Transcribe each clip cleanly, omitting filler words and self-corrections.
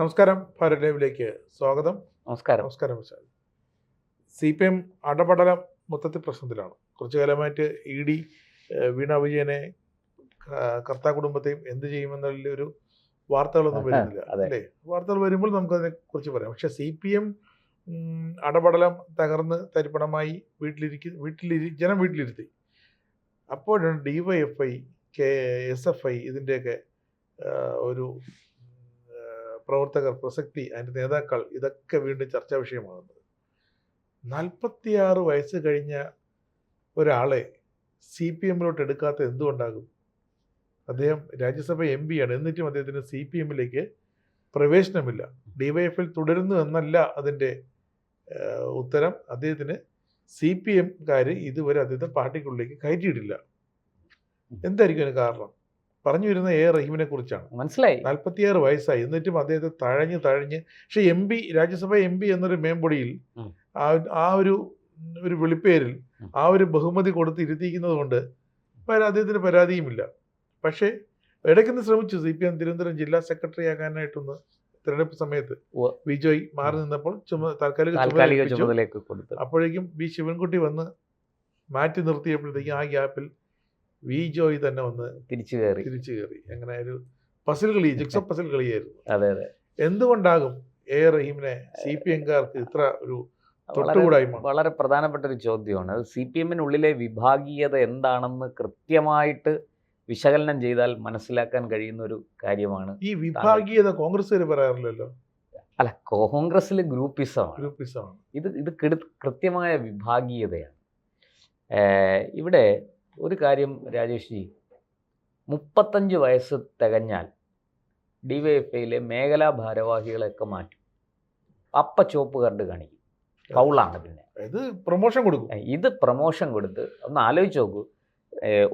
നമസ്കാരം. ഭാരത് ലൈവിലേക്ക് സ്വാഗതം. നമസ്കാരം. നമസ്കാരം. CPM അടപടലം മൊത്തത്തിൽ പ്രശ്നത്തിലാണ്. കുറച്ചു കാലമായിട്ട് ED വീണ വിജയനെ കർത്താ കുടുംബത്തെയും എന്ത് ചെയ്യുമെന്നുള്ളൊരു വാർത്തകളൊന്നും വരുന്നില്ല അല്ലേ? വാർത്തകൾ വരുമ്പോൾ നമുക്കതിനെ കുറിച്ച് പറയാം. പക്ഷെ CPM അടപടലം തകർന്ന് തരിപ്പണമായി ജനം വീട്ടിലിരുത്തി. അപ്പോഴാണ് DYFI, SFI ഇതിൻ്റെയൊക്കെ ഒരു പ്രവർത്തകർ, പ്രസക്തി, അതിൻ്റെ നേതാക്കൾ ഇതൊക്കെ വീണ്ടും ചർച്ചാ വിഷയമാകുന്നത്. 46 വയസ്സ് കഴിഞ്ഞ ഒരാളെ CPM-ലോട്ട് എടുക്കാത്ത എന്തുകൊണ്ടാകും? അദ്ദേഹം രാജ്യസഭ MP ആണ്, എന്നിട്ടും അദ്ദേഹത്തിന് CPM-ലേക്ക് പ്രവേശനമില്ല. DYFI തുടരുന്നു എന്നല്ല അതിൻ്റെ ഉത്തരം. അദ്ദേഹത്തിന് CPM-കാർ ഇതുവരെ അദ്ദേഹത്തെ പാർട്ടിക്കുള്ളിലേക്ക് കയറ്റിയിട്ടില്ല. എന്തായിരിക്കും അതിന് കാരണം? പറഞ്ഞു വരുന്ന റഹീമിനെ കുറിച്ചാണ്. മനസ്സിലായി. 46 വയസ്സായി, എന്നിട്ടും അദ്ദേഹത്തെ തഴഞ്ഞ് പക്ഷെ MP, രാജ്യസഭ MP എന്നൊരു മേമ്പൊടിയിൽ ആ ഒരു വിളിപ്പേരിൽ ആ ഒരു ബഹുമതി കൊടുത്ത് ഇരുത്തിയിരിക്കുന്നത് കൊണ്ട് അദ്ദേഹത്തിന് പരാതിയുമില്ല. പക്ഷേ ഇടയ്ക്കൊന്ന് ശ്രമിച്ചു CPM തിരുവനന്തപുരം ജില്ലാ സെക്രട്ടറി ആകാനായിട്ടൊന്ന് തിരഞ്ഞെടുപ്പ് സമയത്ത് വിജയ് മാറി നിന്നപ്പോൾ താൽക്കാലിക ചുമതലയൊക്കെ കൊടുത്തു. അപ്പോഴേക്കും ശിവൻകുട്ടി വന്ന് മാറ്റി നിർത്തിയപ്പോഴത്തേക്കും ആ ഗ്യാപ്പിൽ വിജോയ് തന്നെ വന്ന് തിരിച്ചു കയറി. അങ്ങനെ ഒരു ജിക്സോ പസിൽ കളിയായിരുന്നു. അതെ. എന്തുകൊണ്ടാകും റഹീമിനെ CPM-കാർക്ക് ഇത്ര ഒരു തൊട്ടുകൂടായ്മ? വളരെ പ്രധാനപ്പെട്ട ഒരു ചോദ്യമാണ്. അത് CPM-നുള്ളിലെ വിഭാഗീയത എന്താണെന്ന് കൃത്യമായിട്ട് വിശകലനം ചെയ്താൽ മനസ്സിലാക്കാൻ കഴിയുന്ന ഒരു കാര്യമാണ്. ഈ വിഭാഗീയത കോൺഗ്രസ്സുകാർ പറയാറില്ലല്ലോ. അല്ല, കോൺഗ്രസ്സിൽ ഗ്രൂപ്പിസമാണ്. ഇത് കൃത്യമായ വിഭാഗീയതയാണ്. ഇവിടെ ഒരു കാര്യം രാജേഷ് ജി, 35 വയസ്സ് തികഞ്ഞാൽ DYFI-യിലെ മേഖലാ ഭാരവാഹികളെയൊക്കെ മാറ്റും. ചുവപ്പ് കണ്ട് കാണിക്കും. ഫൗളാണ്. പിന്നെ ഇത് പ്രൊമോഷൻ കൊടുത്ത് ഒന്ന് ആലോചിച്ച് നോക്കൂ.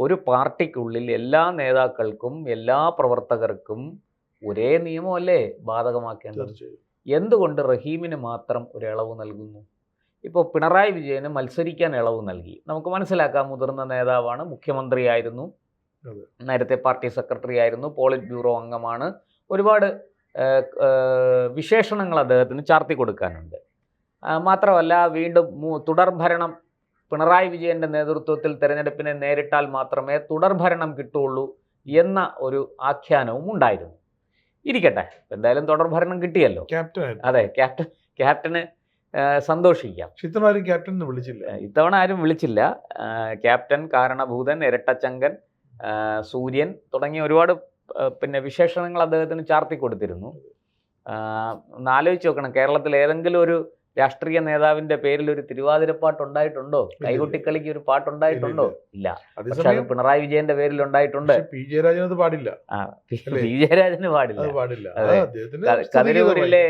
ഒരു പാർട്ടിക്കുള്ളിൽ എല്ലാ നേതാക്കൾക്കും എല്ലാ പ്രവർത്തകർക്കും ഒരേ നിയമമല്ലേ ബാധകമാക്കേണ്ടത്? എന്തുകൊണ്ട് റഹീമിന് മാത്രം ഒരു ഇളവ് നൽകുന്നു? ഇപ്പോൾ പിണറായി വിജയന് മത്സരിക്കാൻ ഇളവ് നൽകി. നമുക്ക് മനസ്സിലാക്കാം, മുതിർന്ന നേതാവാണ്, മുഖ്യമന്ത്രിയായിരുന്നു, നേരത്തെ പാർട്ടി സെക്രട്ടറി ആയിരുന്നു, പോളിറ്റ് ബ്യൂറോ അംഗമാണ്. ഒരുപാട് വിശേഷണങ്ങൾ അദ്ദേഹത്തിന് ചാർത്തി കൊടുക്കാനുണ്ട്. മാത്രമല്ല, വീണ്ടും തുടർഭരണം പിണറായി വിജയൻ്റെ നേതൃത്വത്തിൽ തെരഞ്ഞെടുപ്പിനെ നേരിട്ടാൽ മാത്രമേ തുടർഭരണം കിട്ടുള്ളൂ എന്ന ഒരു ആഖ്യാനവും ഉണ്ടായിരുന്നു. ഇരിക്കട്ടെ, എന്തായാലും തുടർഭരണം കിട്ടിയല്ലോ. അതെ, ക്യാപ്റ്റന് സന്തോഷിക്കാം. ഇത്തവണ ആരും വിളിച്ചില്ല. ക്യാപ്റ്റൻ, കാരണഭൂതൻ, ഇരട്ടച്ചങ്കൻ, സൂര്യൻ തുടങ്ങിയ ഒരുപാട് വിശേഷണങ്ങൾ അദ്ദേഹത്തിന് ചാർത്തി കൊടുത്തിരുന്നു. ഒന്ന് ആലോചിച്ച് നോക്കണം, കേരളത്തിൽ ഏതെങ്കിലും ഒരു രാഷ്ട്രീയ നേതാവിന്റെ പേരിൽ ഒരു തിരുവാതിരപ്പാട്ട് ഉണ്ടായിട്ടുണ്ടോ? കൈകൊട്ടിക്കളിക്ക് ഒരു പാട്ടുണ്ടായിട്ടുണ്ടോ? ഇല്ല. പക്ഷെ അത് പിണറായി വിജയന്റെ പേരിൽ ഉണ്ടായിട്ടുണ്ട്. PJ രാജന് പാടില്ല. കതിരൂരിലെ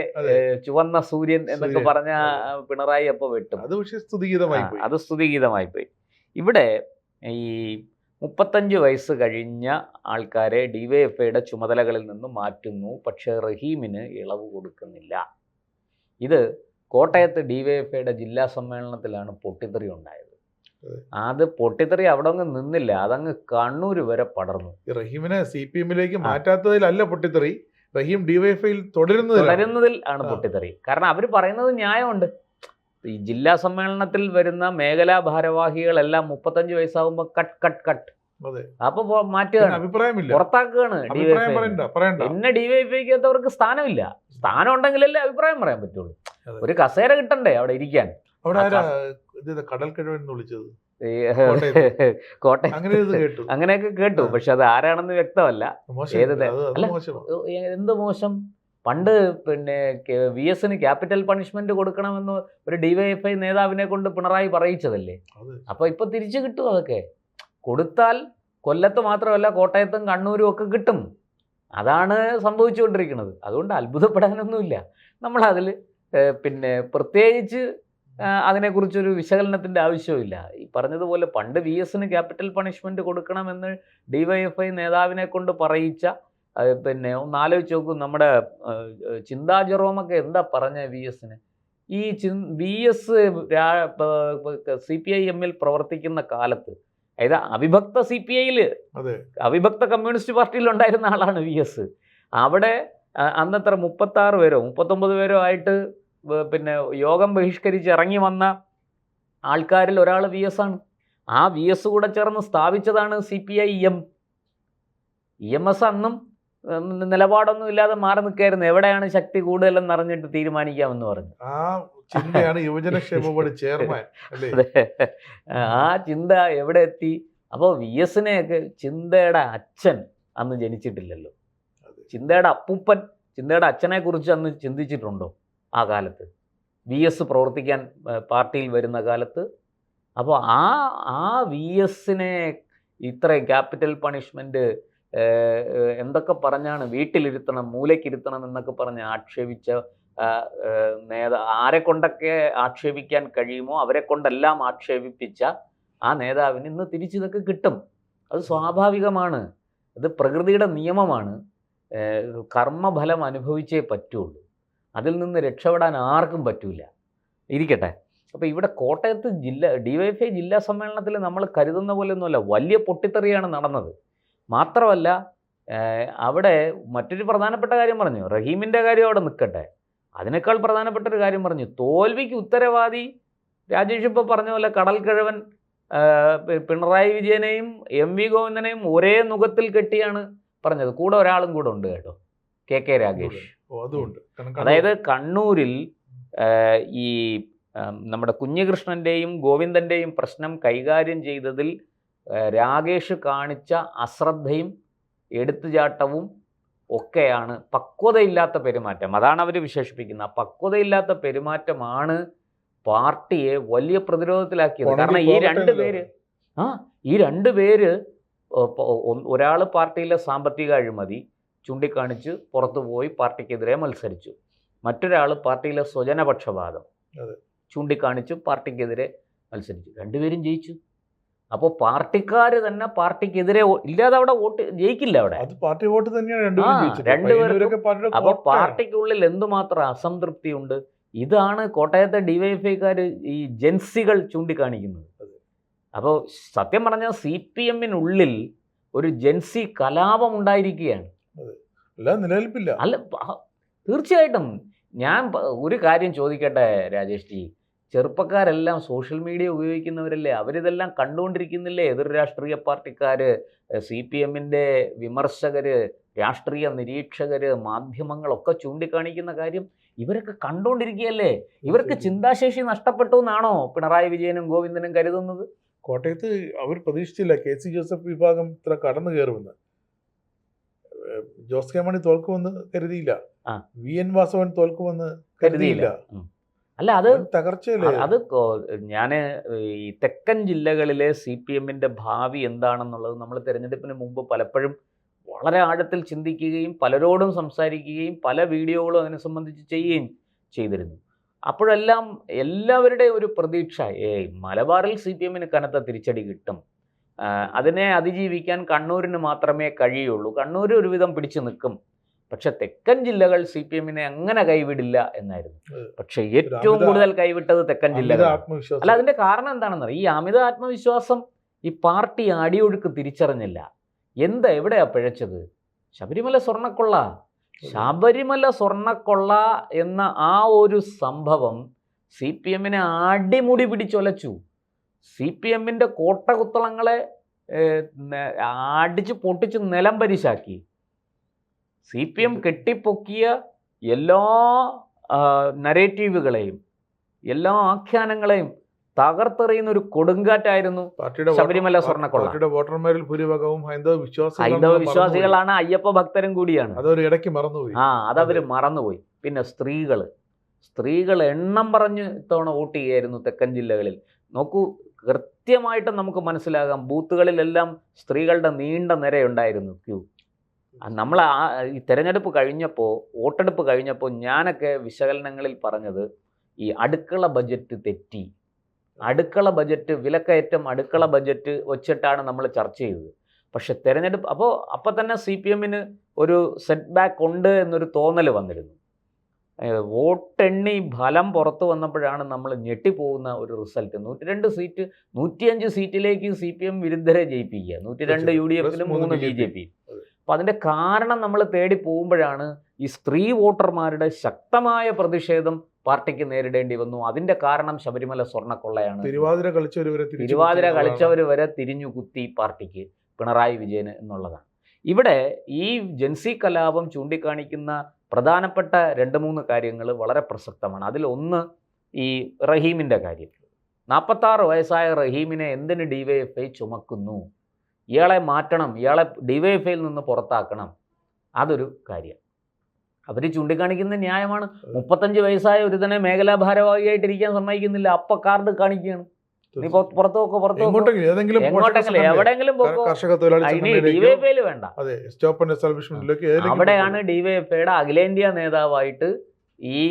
ചുവന്ന സൂര്യൻ എന്നൊക്കെ പറഞ്ഞ പിണറായി അപ്പൊ വെട്ടും. അത് സ്തുതിഗീതമായി പോയി. ഇവിടെ ഈ 35 വയസ്സ് കഴിഞ്ഞ ആൾക്കാരെ DYFI-യുടെ ചുമതലകളിൽ നിന്ന് മാറ്റുന്നു. പക്ഷെ റഹീമിന് ഇളവ് കൊടുക്കുന്നില്ല. ഇത് കോട്ടയത്ത് DYFI-യുടെ ജില്ലാ സമ്മേളനത്തിലാണ് പൊട്ടിത്തെറി ഉണ്ടായത്. അത് പൊട്ടിത്തെറി അവിടെ അങ്ങ് നിന്നില്ല, അതങ്ങ് കണ്ണൂർ വരെ പടർന്നു. റഹീമിനെ CPM-ലേക്ക് മാറ്റാത്തതിലല്ല പൊട്ടിത്തെറി, റഹീം DYFI-യിൽ തുടരുന്നതിൽ ആണ് പൊട്ടിത്തെറി. കാരണം അവർ പറയുന്നത് ന്യായമുണ്ട്. ഈ ജില്ലാ സമ്മേളനത്തിൽ വരുന്ന മേഖലാ ഭാരവാഹികളെല്ലാം 35 വയസ്സാകുമ്പോൾ കട്ട് അപ്പൊ മാറ്റുകയാണ്, പുറത്താക്കുകയാണ്. പിന്നെ DYFI-ക്ക് അവർക്ക് സ്ഥാനമില്ല. സ്ഥാനം ഉണ്ടെങ്കിലല്ലേ അഭിപ്രായം പറയാൻ പറ്റുള്ളൂ. ഒരു കസേര കിട്ടണ്ടേ അവിടെ ഇരിക്കാൻ? കോട്ടയം അങ്ങനെയൊക്കെ കേട്ടു. പക്ഷെ അത് ആരാണെന്ന് വ്യക്തമല്ല. എന്ത് മോശം? പണ്ട് VS-ന് ക്യാപിറ്റൽ പണിഷ്മെന്റ് കൊടുക്കണമെന്ന് ഒരു DYFI നേതാവിനെ കൊണ്ട് പിണറായി പറയിച്ചതല്ലേ. അപ്പൊ ഇപ്പൊ തിരിച്ചു കിട്ടും. അതൊക്കെ കൊടുത്താൽ കൊല്ലത്ത് മാത്രമല്ല കോട്ടയത്തും കണ്ണൂരും ഒക്കെ കിട്ടും. അതാണ് സംഭവിച്ചുകൊണ്ടിരിക്കുന്നത്. അതുകൊണ്ട് അത്ഭുതപ്പെടാനൊന്നുമില്ല. നമ്മളതിൽ പ്രത്യേകിച്ച് അതിനെക്കുറിച്ചൊരു വിശകലനത്തിൻ്റെ ആവശ്യമില്ല. ഈ പറഞ്ഞതുപോലെ പണ്ട് VS-ന് ക്യാപിറ്റൽ പണിഷ്മെന്റ് കൊടുക്കണമെന്ന് DYFI നേതാവിനെ കൊണ്ട് പറയിച്ച ഒന്ന് ആലോചിച്ച് നോക്കൂ. നമ്മുടെ ചിന്താ ജെറോമൊക്കെ എന്താ പറഞ്ഞ VS-ന്? ഈ VS CPIM-ൽ പ്രവർത്തിക്കുന്ന കാലത്ത്, അതായത് അവിഭക്ത CPI-യിൽ, അവിഭക്ത കമ്മ്യൂണിസ്റ്റ് പാർട്ടിയിൽ ഉണ്ടായിരുന്ന ആളാണ് VS. അവിടെ അന്നത്ര 36 പേരോ 39 പേരോ ആയിട്ട് പിന്നെ യോഗം ബഹിഷ്കരിച്ച് ഇറങ്ങി വന്ന ആൾക്കാരിൽ ഒരാൾ VS ആണ്. ആ VS കൂടെ ചേർന്ന് സ്ഥാപിച്ചതാണ് CPI-M. EMS അന്നും നിലപാടൊന്നും ഇല്ലാതെ മാറി നിൽക്കായിരുന്നു. എവിടെയാണ് ശക്തി കൂടുതലെന്ന് അറിഞ്ഞിട്ട് തീരുമാനിക്കാമെന്ന് പറഞ്ഞു. ആ ചിന്തയാണ് യുവജനക്ഷേമ ബോർഡ് ചെയർമാൻ അല്ലേ? അതെ, ആ ചിന്ത എവിടെ എത്തി? അപ്പോൾ VS-നെയൊക്കെ ചിന്തയുടെ അച്ഛൻ അന്ന് ജനിച്ചിട്ടില്ലല്ലോ. ചിന്തയുടെ അപ്പൂപ്പൻ ചിന്തയുടെ അച്ഛനെ കുറിച്ച് അന്ന് ചിന്തിച്ചിട്ടുണ്ടോ ആ കാലത്ത്? VS പ്രവർത്തിക്കാൻ പാർട്ടിയിൽ വരുന്ന കാലത്ത്. അപ്പോൾ ആ VS-നെ ഇത്രയും ക്യാപിറ്റൽ പണിഷ്മെൻറ്റ് എന്തൊക്കെ പറഞ്ഞാണ് വീട്ടിലിരുത്തണം, മൂലയ്ക്കിരുത്തണം എന്നൊക്കെ പറഞ്ഞ് ആക്ഷേപിച്ച ആരെ കൊണ്ടൊക്കെ ആക്ഷേപിക്കാൻ കഴിയുമോ അവരെ കൊണ്ടെല്ലാം ആക്ഷേപിപ്പിച്ച ആ നേതാവിന് ഇന്ന് തിരിച്ചിതൊക്കെ കിട്ടും. അത് സ്വാഭാവികമാണ്. ഇത് പ്രകൃതിയുടെ നിയമമാണ്. കർമ്മഫലം അനുഭവിച്ചേ പറ്റുള്ളൂ. അതിൽ നിന്ന് രക്ഷപ്പെടാൻ ആർക്കും പറ്റില്ല. ഇരിക്കട്ടെ. അപ്പോൾ ഇവിടെ കോട്ടയത്ത് DYFI ജില്ലാ സമ്മേളനത്തിൽ നമ്മൾ കരുതുന്ന പോലെയൊന്നുമല്ല, വലിയ പൊട്ടിത്തെറിയാണ് നടന്നത്. മാത്രമല്ല അവിടെ മറ്റൊരു പ്രധാനപ്പെട്ട കാര്യം പറഞ്ഞു. റഹീമിൻ്റെ കാര്യം അവിടെ നിൽക്കട്ടെ, അതിനേക്കാൾ പ്രധാനപ്പെട്ടൊരു കാര്യം പറഞ്ഞു. തോൽവിക്ക് ഉത്തരവാദി രാജേഷ് ഇപ്പോൾ പറഞ്ഞ പോലെ കടൽക്കിഴവൻ പിണറായി വിജയനെയും MV ഗോവിന്ദനെയും ഒരേ നുഖത്തിൽ കെട്ടിയാണ് പറഞ്ഞത്. കൂടെ ഒരാളും കൂടെ ഉണ്ട് കേട്ടോ, KK രാഗേഷ്. അതായത് കണ്ണൂരിൽ ഈ നമ്മുടെ കുഞ്ഞികൃഷ്ണൻ്റെയും ഗോവിന്ദൻ്റെയും പ്രശ്നം കൈകാര്യം ചെയ്തതിൽ രാഗേഷ് കാണിച്ച അശ്രദ്ധയും എടുത്തുചാട്ടവും ഒക്കെയാണ് പക്വതയില്ലാത്ത പെരുമാറ്റം. അതാണ് അവർ വിശേഷിപ്പിക്കുന്നത്. ആ പക്വതയില്ലാത്ത പെരുമാറ്റമാണ് പാർട്ടിയെ വലിയ പ്രതിരോധത്തിലാക്കിയത്. കാരണം ഈ രണ്ട് പേര് ഒരാൾ പാർട്ടിയിലെ സാമ്പത്തിക അഴിമതി ചൂണ്ടിക്കാണിച്ച് പുറത്തു പോയി പാർട്ടിക്കെതിരെ മത്സരിച്ചു. മറ്റൊരാൾ പാർട്ടിയിലെ സ്വജനപക്ഷപാതം ചൂണ്ടിക്കാണിച്ച് പാർട്ടിക്കെതിരെ മത്സരിച്ചു. രണ്ടുപേരും ജയിച്ചു. അപ്പോൾ പാർട്ടിക്കാർ തന്നെ പാർട്ടിക്കെതിരെ ഇല്ലാതെ അവിടെ വോട്ട് ജയിക്കില്ല. അവിടെ പാർട്ടി വോട്ട് തന്നെയാണ് രണ്ടുപേർക്കും. അപ്പോൾ പാർട്ടിക്കുള്ളിൽ എന്തുമാത്രം അസംതൃപ്തിയുണ്ട്. ഇതാണ് കോട്ടയത്തെ DYFIക്കാർ ഈ ജൻസികൾ ചൂണ്ടിക്കാണിക്കുന്നത്. അപ്പോൾ സത്യം പറഞ്ഞാൽ CPM-നുള്ളിൽ ഒരു ജൻസി കലാപം ഉണ്ടായിരിക്കുകയാണ്. നിലനിൽപ്പില്ല. അല്ല, തീർച്ചയായിട്ടും. ഞാൻ ഒരു കാര്യം ചോദിക്കട്ടെ രാജേഷ് ജി, ചെറുപ്പക്കാരെല്ലാം സോഷ്യൽ മീഡിയ ഉപയോഗിക്കുന്നവരല്ലേ? അവരിതെല്ലാം കണ്ടുകൊണ്ടിരിക്കുന്നില്ലേ? എതിർ രാഷ്ട്രീയ പാർട്ടിക്കാർ, CPM-ൻ്റെ വിമർശകർ, രാഷ്ട്രീയ നിരീക്ഷകർ, മാധ്യമങ്ങളൊക്കെ ചൂണ്ടിക്കാണിക്കുന്ന കാര്യം ഇവരൊക്കെ കണ്ടുകൊണ്ടിരിക്കുകയല്ലേ? ഇവർക്ക് ചിന്താശേഷി നഷ്ടപ്പെട്ടു എന്നാണോ പിണറായി വിജയനും ഗോവിന്ദനും കരുതുന്നത്? കോട്ടയത്ത് അവർ പ്രതീക്ഷിച്ചില്ല KC ജോസഫ് വിഭാഗം ഇത്ര കടന്നു കയറുമെന്ന്. ജോസ് കെ മാണി തോൽക്കുമെന്ന് കരുതിയില്ല. VN വാസവൻ തോൽക്കുമെന്ന് കരുതിയില്ല. അല്ല, അത് തകർച്ചയല്ലേ? അത് ഞാൻ ഈ തെക്കൻ ജില്ലകളിലെ CPM-ൻ്റെ ഭാവി എന്താണെന്നുള്ളത് നമ്മൾ തിരഞ്ഞെടുപ്പിന് മുമ്പ് പലപ്പോഴും വളരെ ആഴത്തിൽ ചിന്തിക്കുകയും പലരോടും സംസാരിക്കുകയും പല വീഡിയോകളും അതിനെ സംബന്ധിച്ച് ചെയ്യുകയും ചെയ്തിരുന്നു. അപ്പോഴെല്ലാം എല്ലാവരുടെയും ഒരു പ്രതീക്ഷ, മലബാറിൽ CPM-ന് കനത്ത തിരിച്ചടി കിട്ടും, അതിനെ അതിജീവിക്കാൻ കണ്ണൂരിന് മാത്രമേ കഴിയുള്ളൂ, കണ്ണൂർ ഒരുവിധം പിടിച്ചു നിൽക്കും, പക്ഷെ തെക്കൻ ജില്ലകൾ CPM-നെ അങ്ങനെ കൈവിടില്ല എന്നായിരുന്നു. പക്ഷെ ഏറ്റവും കൂടുതൽ കൈവിട്ടത് തെക്കൻ ജില്ലകളാണ്. അല്ല, അതിൻ്റെ കാരണം എന്താണെന്നറിയാം? ഈ അമിത ആത്മവിശ്വാസം ഈ പാർട്ടി അടിയൊഴുക്ക് തിരിച്ചറിഞ്ഞില്ല. എവിടെയാ പിഴച്ചത്? ശബരിമല സ്വർണ്ണക്കൊള്ള എന്ന ആ ഒരു സംഭവം CPM-നെ അടിമുടി പിടിച്ചൊലച്ചു. CPM-ൻ്റെ കോട്ടകുത്തളങ്ങളെ അടിച്ച് പൊട്ടിച്ച് നിലം പരിശാക്കി. CPM കെട്ടിപ്പൊക്കിയ എല്ലാ നരേറ്റീവുകളെയും എല്ലാ ആഖ്യാനങ്ങളെയും തകർത്തെറിയുന്ന ഒരു കൊടുങ്കാറ്റായിരുന്നു ശബരിമല സ്വർണ്ണക്കൊള്ള. വോട്ടർമാരിൽ ഭൂരിഭാഗവും ഹൈന്ദവ വിശ്വാസികളാണ്, അയ്യപ്പ ഭക്തരും കൂടിയാണ്. ഇടയ്ക്ക് മറന്നുപോയി. അതവർ മറന്നുപോയി. പിന്നെ സ്ത്രീകൾ എണ്ണം പറഞ്ഞ് ഇത്തവണ വോട്ട് ചെയ്യായിരുന്നു തെക്കൻ ജില്ലകളിൽ. നോക്കൂ, കൃത്യമായിട്ട് നമുക്ക് മനസ്സിലാകാം. ബൂത്തുകളിലെല്ലാം സ്ത്രീകളുടെ നീണ്ട നിരയുണ്ടായിരുന്നു, ക്യൂ. നമ്മൾ ഈ തെരഞ്ഞെടുപ്പ് കഴിഞ്ഞപ്പോൾ, വോട്ടെടുപ്പ് കഴിഞ്ഞപ്പോൾ ഞാനൊക്കെ വിശകലനങ്ങളിൽ പറഞ്ഞത് ഈ അടുക്കള ബജറ്റ് തെറ്റി, അടുക്കള ബജറ്റ് വിലക്കയറ്റം, അടുക്കള ബജറ്റ് വച്ചിട്ടാണ് നമ്മൾ ചർച്ച ചെയ്തത്. പക്ഷെ തെരഞ്ഞെടുപ്പ് അപ്പോൾ തന്നെ CPM-ന് ഒരു സെറ്റ് ബാക്ക് ഉണ്ട് എന്നൊരു തോന്നൽ വന്നിരുന്നു. വോട്ടെണ്ണി ഫലം പുറത്തു വന്നപ്പോഴാണ് നമ്മൾ ഞെട്ടിപ്പോകുന്ന ഒരു റിസൾട്ട്. 102 സീറ്റ് 105 സീറ്റിലേക്ക് CPM വിരുദ്ധരെ ജയിപ്പിക്കുക. 102 UDF-ലും 3 BJP. അപ്പം അതിൻ്റെ കാരണം നമ്മൾ തേടി പോകുമ്പോഴാണ് ഈ സ്ത്രീ വോട്ടർമാരുടെ ശക്തമായ പ്രതിഷേധം പാർട്ടിക്ക് നേരിടേണ്ടി വന്നു. അതിൻ്റെ കാരണം ശബരിമല സ്വർണ്ണക്കൊള്ളയാണ്. തിരുവാതിര കളിച്ചവർ വരെ തിരിഞ്ഞു കുത്തി പാർട്ടിക്ക്, പിണറായി വിജയന് എന്നുള്ളതാണ്. ഇവിടെ ഈ ജൻസി കലാപം ചൂണ്ടിക്കാണിക്കുന്ന പ്രധാനപ്പെട്ട 2-3 കാര്യങ്ങൾ വളരെ പ്രസക്തമാണ്. അതിലൊന്ന് ഈ റഹീമിൻ്റെ കാര്യം. 46 വയസ്സായ റഹീമിനെ എന്തിന് DYFI ചുമക്കുന്നു? ഇയാളെ മാറ്റണം, ഇയാളെ DYFIയിൽ നിന്ന് പുറത്താക്കണം. അതൊരു കാര്യം അവർ ചൂണ്ടിക്കാണിക്കുന്ന ന്യായമാണ്. 35 വയസ്സായ ഒരുതനെ മേഖലാ ഭാരവാഹിയായിട്ടിരിക്കാൻ സമ്മതിക്കുന്നില്ല. അപ്പ കാർഡ് കാണിക്കുകയാണ്. നീ പുറത്തു പോക്കോ, എങ്ങോട്ടെങ്കിലും എവിടെയെങ്കിലും പോക്കോ, ഇനി DYFIയിൽ വേണ്ട. അവിടെയാണ് DYFIയുടെ അഖിലേന്ത്യാ നേതാവായിട്ട് ഈ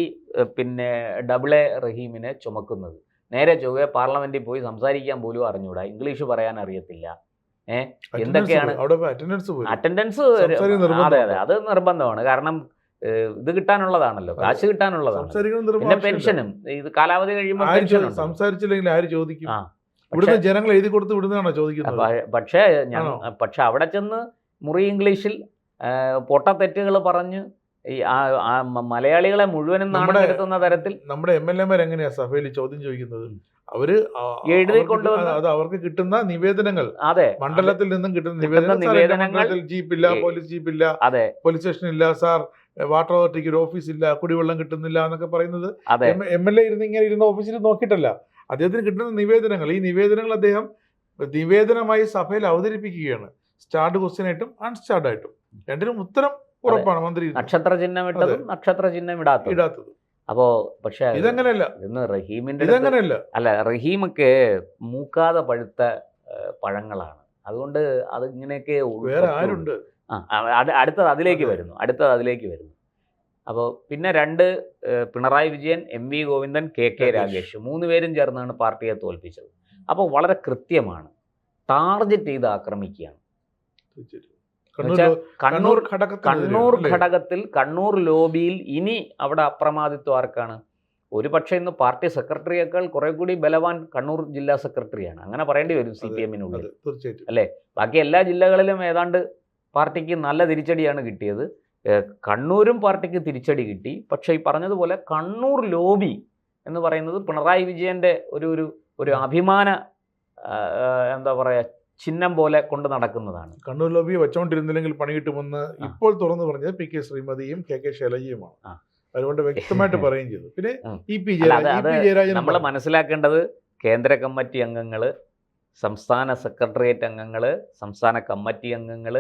പിന്നെ AA റഹീമിനെ ചുമക്കുന്നത്. നേരെ ചൊവ്വേ പാർലമെന്റിൽ പോയി സംസാരിക്കാൻ പോലും അറിഞ്ഞൂടാ, ഇംഗ്ലീഷ് പറയാൻ അറിയത്തില്ല. എന്തൊക്കെയാണ് അറ്റൻഡൻസ്? അതെ, അത് നിർബന്ധമാണ്. കാരണം ഇത് കിട്ടാനുള്ളതാണല്ലോ, കാശ് കിട്ടാനുള്ളതാണ്. പിന്നെ പെൻഷനും ഇത് കാലാവധി കഴിയുമ്പോൾ സംസാരിച്ചില്ലെങ്കിൽ ആര് ചോദിക്കും? ഇവിടുന്ന് ജനങ്ങൾ എഴുതി കൊടുത്ത് വിടുന്നതാണോ ചോദിക്കുന്നത്? പക്ഷെ അവിടെ ചെന്ന് മുറി ഇംഗ്ലീഷിൽ പൊട്ടത്തെറ്റുകൾ പറഞ്ഞ് ഈ മലയാളികളെ മുഴുവനും നാണെടുത്തുന്ന തരത്തിൽ നമ്മുടെ MLA എങ്ങനെയാ സഭയിൽ ചോദ്യം ചോദിക്കുന്നത്? അവര് എഴുതി കൊണ്ടുവന്ന് അത് അവർക്ക് കിട്ടുന്ന നിവേദനങ്ങൾ, അതെ, മണ്ഡലത്തിൽ നിന്നും കിട്ടുന്ന നിവേദനങ്ങൾ, ജീപ്പില്ല, പോലീസ് ജീപ്പില്ല, അതെ, പോലീസ് സ്റ്റേഷൻ ഇല്ല സാർ, വാട്ടർ അതോറിറ്റിക്ക് ഒരു ഓഫീസ് ഇല്ല, കുടിവെള്ളം കിട്ടുന്നില്ല എന്നൊക്കെ പറയുന്നത് MLA ഇങ്ങനെ ഇരുന്ന ഓഫീസിൽ നോക്കിയിട്ടല്ല, അദ്ദേഹത്തിന് കിട്ടുന്ന നിവേദനങ്ങൾ. ഈ നിവേദനങ്ങൾ അദ്ദേഹം നിവേദനമായി സഭയിൽ അവതരിപ്പിക്കുകയാണ്, സ്റ്റാർഡ് ക്വസ്റ്റ്യൻ ആയിട്ടും അൺസ്റ്റാർഡ് ആയിട്ടും. രണ്ടിനും ഉത്തരം ഉറപ്പാണ് മന്ത്രി. നക്ഷത്ര ചിഹ്നം ഇട്ടതും നക്ഷത്ര ചിഹ്നം ഇടാത്തത്. അപ്പോ പക്ഷെ ഇതങ്ങനെയല്ല, റഹീമിന്റെ അല്ല, റഹീമൊക്കെ മൂക്കാതെ പഴുത്ത പഴങ്ങളാണ്. അതുകൊണ്ട് അത് ഇങ്ങനെയൊക്കെ വേറെ ആരുണ്ട്? അടുത്തത് അതിലേക്ക് വരുന്നു. അപ്പോൾ പിന്നെ 2 പിണറായി വിജയൻ, MV ഗോവിന്ദൻ, KK രാഗേഷ് 3 പേരും ചേർന്നാണ് പാർട്ടിയെ തോൽപ്പിച്ചത്. അപ്പോൾ വളരെ കൃത്യമാണ്, ടാർഗറ്റ് ചെയ്ത് ആക്രമിക്കുകയാണ്. കണ്ണൂർ ഘടകത്തിൽ, കണ്ണൂർ ലോബിയിൽ ഇനി അവിടെ അപ്രമാദിത്വം ആർക്കാണ്? ഒരു പക്ഷേ ഇന്ന് പാർട്ടി സെക്രട്ടറിയേക്കാൾ കുറെ കൂടി ബലവാൻ കണ്ണൂർ ജില്ലാ സെക്രട്ടറിയാണ്. അങ്ങനെ പറയേണ്ടി വരും CPM-നുള്ളിൽ, അല്ലേ? ബാക്കി എല്ലാ ജില്ലകളിലും ഏതാണ്ട് പാർട്ടിക്ക് നല്ല തിരിച്ചടിയാണ് കിട്ടിയത്. കണ്ണൂരും പാർട്ടിക്ക് തിരിച്ചടി കിട്ടി. പക്ഷേ ഈ പറഞ്ഞതുപോലെ കണ്ണൂർ ലോബി എന്ന് പറയുന്നത് പിണറായി വിജയൻ്റെ ഒരു അഭിമാന എന്താ പറയുക ചിഹ്നം പോലെ കൊണ്ട് നടക്കുന്നതാണ്. കണ്ണൂർ ലോബിയെ വെച്ചോണ്ടിരുന്നില്ലെങ്കിൽ പണി കിട്ടുമെന്ന് ഇപ്പോൾ തുറന്നു പറഞ്ഞത് PK ശ്രീമതിയും KK ശൈലജയുമാണ്. അതുകൊണ്ട് വ്യക്തമായിട്ട് പറയുകയും ചെയ്തു. പിന്നെ നമ്മൾ മനസ്സിലാക്കേണ്ടത് കേന്ദ്ര കമ്മിറ്റി അംഗങ്ങൾ, സംസ്ഥാന സെക്രട്ടേറിയറ്റ് അംഗങ്ങൾ, സംസ്ഥാന കമ്മിറ്റി അംഗങ്ങൾ,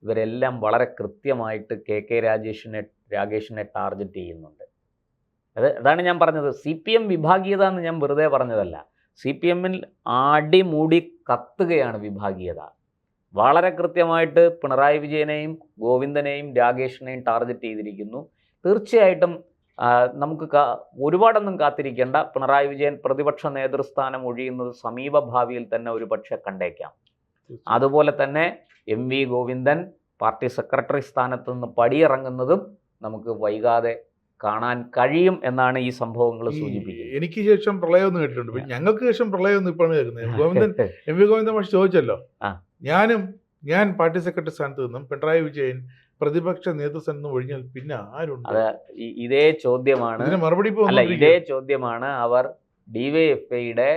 ഇവരെല്ലാം വളരെ കൃത്യമായിട്ട് KK രാഗേഷിനെ ടാർഗറ്റ് ചെയ്യുന്നുണ്ട്. അതാണ് ഞാൻ പറഞ്ഞത്. CPM വിഭാഗീയത എന്ന് ഞാൻ വെറുതെ പറഞ്ഞതല്ല. CPM-ൽ അടിമൂടി കത്തുകയാണ് വിഭാഗീയത. വളരെ കൃത്യമായിട്ട് പിണറായി വിജയനെയും ഗോവിന്ദനെയും രാഗേഷിനെയും ടാർഗറ്റ് ചെയ്തിരിക്കുന്നു. തീർച്ചയായിട്ടും നമുക്ക് ഒരുപാടൊന്നും കാത്തിരിക്കേണ്ട. പിണറായി വിജയൻ പ്രതിപക്ഷ നേതൃസ്ഥാനം ഒഴിയുന്നത് സമീപ ഭാവിയിൽ തന്നെ ഒരു പക്ഷേ കണ്ടേക്കാം. അതുപോലെ തന്നെ MV ഗോവിന്ദൻ പാർട്ടി സെക്രട്ടറി സ്ഥാനത്ത് നിന്ന് പടിയിറങ്ങുന്നതും നമുക്ക് വൈകാതെ കാണാൻ കഴിയും എന്നാണ് ഈ സംഭവങ്ങൾ സൂചിപ്പിക്കുന്നത്. എനിക്ക് ശേഷം പ്രളയം ഒന്ന് കേട്ടിട്ടുണ്ട്, ഞങ്ങൾക്ക് ശേഷം പ്രളയം ഒന്നും ഇപ്പോഴാണ് കേൾക്കുന്നത്. MV ഗോവിന്ദൻ പക്ഷെ ചോദിച്ചല്ലോ, ഞാൻ പാർട്ടി സെക്രട്ടറി സ്ഥാനത്ത് നിന്നും പിണറായി വിജയൻ പ്രതിപക്ഷ നേതൃസ്ഥാനത്ത് നിന്നും ഒഴിഞ്ഞാൽ പിന്നെ ആരുണ്ട്? ഇതേ ചോദ്യമാണ്, മറുപടി ഇതേ ചോദ്യമാണ് അവർ DYFIയുടെ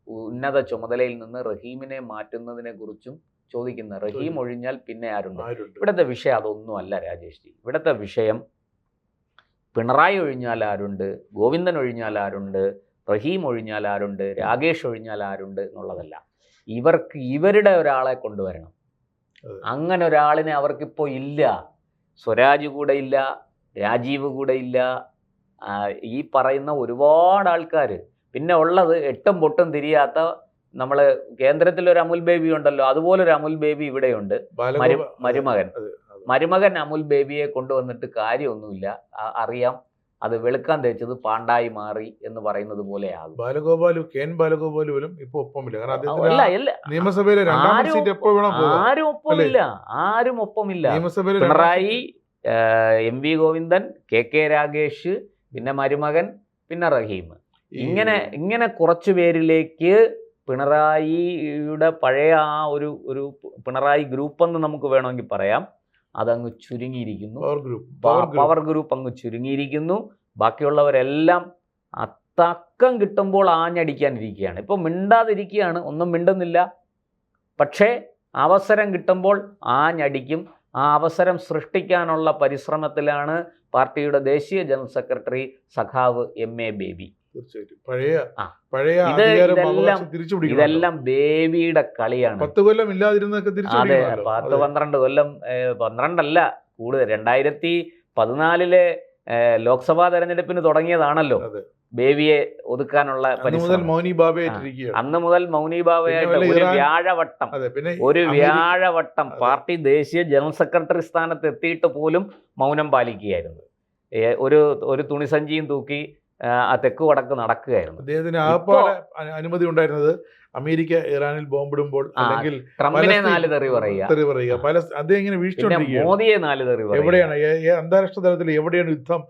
ഉന്നത ചുമതലയിൽ നിന്ന് റഹീമിനെ മാറ്റുന്നതിനെ കുറിച്ചും ചോദിക്കുന്നത്. റഹീം ഒഴിഞ്ഞാൽ പിന്നെ ആരുണ്ട്? ഇവിടുത്തെ വിഷയം അതൊന്നും അല്ല രാജേഷ് ജി. ഇവിടുത്തെ വിഷയം പിണറായി ഒഴിഞ്ഞാൽ ആരുണ്ട്, ഗോവിന്ദൻ ഒഴിഞ്ഞാൽ ആരുണ്ട്, റഹീം ഒഴിഞ്ഞാൽ ആരുണ്ട്, രാഗേഷ് ഒഴിഞ്ഞാൽ ആരുണ്ട് എന്നുള്ളതല്ല. ഇവരുടെ ഒരാളെ കൊണ്ടുവരണം. അങ്ങനെ ഒരാളിനെ അവർക്കിപ്പോൾ ഇല്ല. സ്വരാജ് കൂടെ ഇല്ല, രാജീവ് കൂടെ ഇല്ല, ഈ പറയുന്ന ഒരുപാട് ആൾക്കാർ. പിന്നെ ഉള്ളത് എട്ടും പൊട്ടും തിരിയാത്ത നമ്മൾ കേന്ദ്രത്തിലൊരു അമുൽ ബേബി ഉണ്ടല്ലോ, അതുപോലൊരു അമുൽ ബേബി ഇവിടെയുണ്ട്. മരുമകൻ അമുൽ ബേബിയെ കൊണ്ടുവന്നിട്ട് കാര്യമൊന്നുമില്ല. അറിയാം, അത് വെളുക്കാൻ തേച്ചത് പാണ്ടായി മാറി എന്ന് പറയുന്നത് പോലെയാകും. ബാലഗോപാലും ഇപ്പോൾ ഒപ്പമില്ല. നിയമസഭയിലെ ആരും ഒപ്പമില്ല. പിണറായി, MV ഗോവിന്ദൻ, KK രാഗേഷ്, പിന്നെ മരുമകൻ, പിന്നെ റഹീം, ഇങ്ങനെ കുറച്ചു പേരിലേക്ക് പിണറായിയുടെ പഴയ ആ ഒരു പിണറായി ഗ്രൂപ്പ് എന്ന് നമുക്ക് വേണമെങ്കിൽ പറയാം, അതങ്ങ് ചുരുങ്ങിയിരിക്കുന്നു. പവർ പവർ ഗ്രൂപ്പ് അങ്ങ് ചുരുങ്ങിയിരിക്കുന്നു. ബാക്കിയുള്ളവരെല്ലാം തക്കം കിട്ടുമ്പോൾ ആഞ്ഞടിക്കാനിരിക്കുകയാണ്. ഇപ്പോൾ മിണ്ടാതിരിക്കുകയാണ്, ഒന്നും മിണ്ടുന്നില്ല. പക്ഷേ അവസരം കിട്ടുമ്പോൾ ആഞ്ഞടിക്കും. ആ അവസരം സൃഷ്ടിക്കാനുള്ള പരിശ്രമത്തിലാണ് പാർട്ടിയുടെ ദേശീയ ജനറൽ സെക്രട്ടറി സഖാവ് MA ബേബി. തീർച്ചയായിട്ടും പഴയ ഇതെല്ലാം ബേബിയുടെ കളിയാണ്. 10 കൊല്ലം ഇല്ലാതിരുന്നൊക്കെ അതെ, 10-12 കൊല്ലം, 12 കൂടുതൽ. 2014 ലോക്സഭാ തെരഞ്ഞെടുപ്പിന് തുടങ്ങിയതാണല്ലോ ബേബിയെ ഒതുക്കാനുള്ള പരിശ്രമം. അന്ന് മുതൽ മൗനി ബാബയായിട്ട് ഒരു വ്യാഴവട്ടം പാർട്ടി ദേശീയ ജനറൽ സെക്രട്ടറി സ്ഥാനത്ത് എത്തിയിട്ട് പോലും മൗനം പാലിക്കുകയായിരുന്നു. ഒരു തുണിസഞ്ചിയും തൂക്കി ആ തെക്ക് വടക്ക് നടക്കുകയായിരുന്നു. അദ്ദേഹത്തിന് അനുമതി ഉണ്ടായിരുന്നത് അമേരിക്ക ഇറാനിൽ ബോംബിടുമ്പോൾ അല്ലെങ്കിൽ ട്രംപിനെ 4 തെറി പറയുക, അദ്ദേഹം ഇങ്ങനെ വീഴ്ച മോദിയെ 4 തെറി പറയുക. എവിടെയാണ് അന്താരാഷ്ട്ര തലത്തിൽ എവിടെയാണ് യുദ്ധം,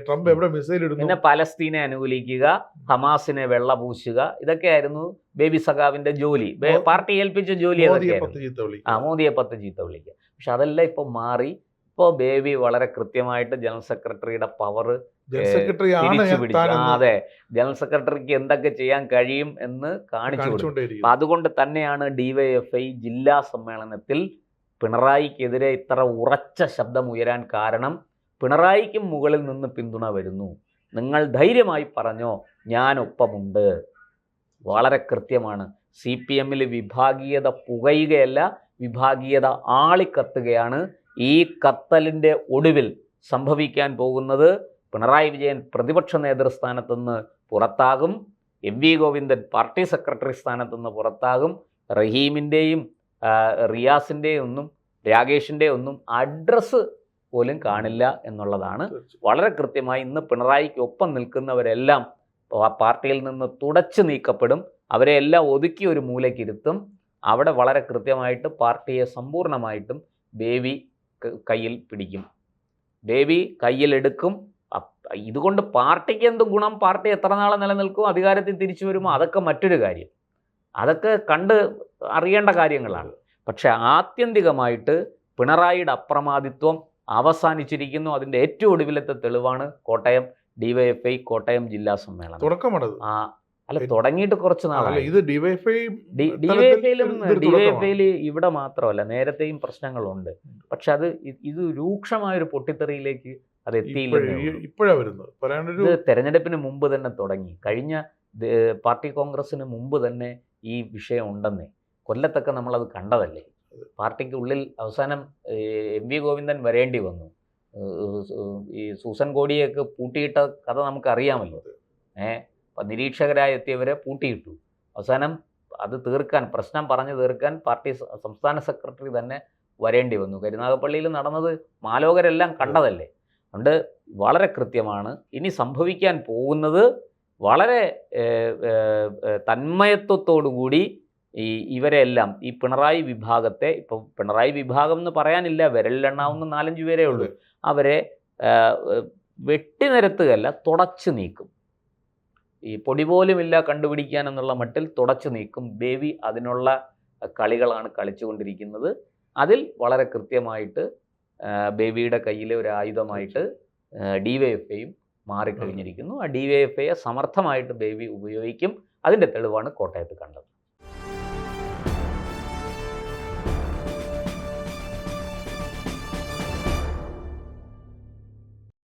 ട്രംപ് എവിടെ മിസൈൽ ഇടുന്നു, പിന്നെ പലസ്തീനെ അനുകൂലിക്കുക, ഹമാസിനെ വെള്ളപൂശുക, ഇതൊക്കെയായിരുന്നു ബേബി സഖാവിന്റെ ജോലി. പാർട്ടി ഏൽപ്പിച്ച ജോലി മോദിയെ 10 ചീത്ത വിളിക്കുക. പക്ഷെ അതെല്ലാം ഇപ്പൊ മാറി. ഇപ്പോൾ ബേബി വളരെ കൃത്യമായിട്ട് ജനറൽ സെക്രട്ടറിയുടെ പവർ അതെ, ജനറൽ സെക്രട്ടറിക്ക് എന്തൊക്കെ ചെയ്യാൻ കഴിയും എന്ന് കാണിച്ചു കൊടുക്കും. അതുകൊണ്ട് തന്നെയാണ് DYFI ജില്ലാ സമ്മേളനത്തിൽ പിണറായിക്കെതിരെ ഇത്ര ഉറച്ച ശബ്ദം ഉയരാൻ കാരണം. പിണറായിക്കും മുകളിൽ നിന്ന് പിന്തുണ വരുന്നു. നിങ്ങൾ ധൈര്യമായി പറഞ്ഞോ, ഞാൻ ഒപ്പമുണ്ട്. വളരെ കൃത്യമാണ്. CPM വിഭാഗീയത പുകയുകയല്ല, വിഭാഗീയത ആളിക്കത്തുകയാണ്. ഈ കത്തലിൻ്റെ ഒടുവിൽ സംഭവിക്കാൻ പോകുന്നത് പിണറായി വിജയൻ പ്രതിപക്ഷ നേതൃസ്ഥാനത്തുനിന്ന് പുറത്താകും, MV ഗോവിന്ദൻ പാർട്ടി സെക്രട്ടറി സ്ഥാനത്തുനിന്ന് പുറത്താകും, റഹീമിൻ്റെയും റിയാസിൻ്റെയും ഒന്നും രാകേഷിൻ്റെ ഒന്നും അഡ്രസ്സ് പോലും കാണില്ല എന്നുള്ളതാണ്. വളരെ കൃത്യമായി ഇന്ന് പിണറായിക്ക് ഒപ്പം നിൽക്കുന്നവരെല്ലാം പാർട്ടിയിൽ നിന്ന് തുടച്ചു നീക്കപ്പെടും. അവരെ എല്ലാം ഒതുക്കി ഒരു മൂലയ്ക്കിരുത്തും. അവിടെ വളരെ കൃത്യമായിട്ട് പാർട്ടിയെ സമ്പൂർണ്ണമായിട്ടും ബേബി കയ്യിൽ പിടിക്കും, ബേബി കയ്യിലെടുക്കും. ഇതുകൊണ്ട് പാർട്ടിക്ക് എന്ത് ഗുണം, പാർട്ടി എത്ര നാളെ നിലനിൽക്കും, അധികാരത്തിൽ തിരിച്ചു വരുമോ, അതൊക്കെ മറ്റൊരു കാര്യം. അതൊക്കെ കണ്ട് അറിയേണ്ട കാര്യങ്ങളാണ്. പക്ഷെ ആത്യന്തികമായിട്ട് പിണറായിയുടെ അപ്രമാദിത്വം അവസാനിച്ചിരിക്കുന്നു. അതിൻ്റെ ഏറ്റവും ഒടുവിലത്തെ തെളിവാണ് കോട്ടയം DYFI കോട്ടയം ജില്ലാ സമ്മേളനം. തുടക്കമാണത്. അല്ല, തുടങ്ങിയിട്ട് കുറച്ച് നാളായി. ഇത് DYFI ഇവിടെ മാത്രമല്ല, നേരത്തെയും പ്രശ്നങ്ങളുണ്ട്. പക്ഷെ ഇത് രൂക്ഷമായൊരു പൊട്ടിത്തെറിയിലേക്ക് അത് എത്തിയില്ല. ഇപ്പോഴാണ് വരുന്നത്. ഇത് തെരഞ്ഞെടുപ്പിന് മുമ്പ് തന്നെ തുടങ്ങി. കഴിഞ്ഞ പാർട്ടി കോൺഗ്രസിന് മുമ്പ് തന്നെ ഈ വിഷയം ഉണ്ടെന്നേ. കൊല്ലത്തൊക്കെ നമ്മളത് കണ്ടതല്ലേ. പാർട്ടിക്ക് ഉള്ളിൽ അവസാനം MV ഗോവിന്ദൻ വരേണ്ടി വന്നു. ഈ സൂസൻ കോടിയൊക്കെ പൂട്ടിയിട്ട കഥ നമുക്കറിയാമല്ലോ. നിരീക്ഷകരായി എത്തിയവരെ പൂട്ടിയിട്ടു. അവസാനം അത് തീർക്കാൻ, പ്രശ്നം പറഞ്ഞു തീർക്കാൻ പാർട്ടി സംസ്ഥാന സെക്രട്ടറി തന്നെ വരേണ്ടി വന്നു. കരുനാഗപ്പള്ളിയിൽ നടന്നത് മാലോകരെല്ലാം കണ്ടതല്ലേ. അതുകൊണ്ട് വളരെ കൃത്യമാണ് ഇനി സംഭവിക്കാൻ പോകുന്നത്. വളരെ തന്മയത്വത്തോടുകൂടി ഇവരെല്ലാം ഈ പിണറായി വിഭാഗത്തെ, ഇപ്പോൾ പിണറായി വിഭാഗം എന്ന് പറയാനില്ല, വിരലിലെണ്ണാവുന്ന 4-5 പേരേ ഉള്ളൂ, അവരെ വെട്ടിനിരത്തുകയല്ല, തുടച്ചു നീക്കും. ഈ പൊടി പോലുമില്ല കണ്ടുപിടിക്കാൻ എന്നുള്ള മട്ടിൽ തുടച്ചു നീക്കും. ബേബി അതിനുള്ള കളികളാണ് കളിച്ചുകൊണ്ടിരിക്കുന്നത്. അതിൽ വളരെ കൃത്യമായിട്ട് ബേബിയുടെ കയ്യിലെ ഒരു ആയുധമായിട്ട് DYFIയും മാറിക്കഴിഞ്ഞിരിക്കുന്നു. ആ DYFIയെ സമർത്ഥമായിട്ട് ബേബി ഉപയോഗിക്കും. അതിൻ്റെ തെളിവാണ് കോട്ടയത്ത് കണ്ടത്.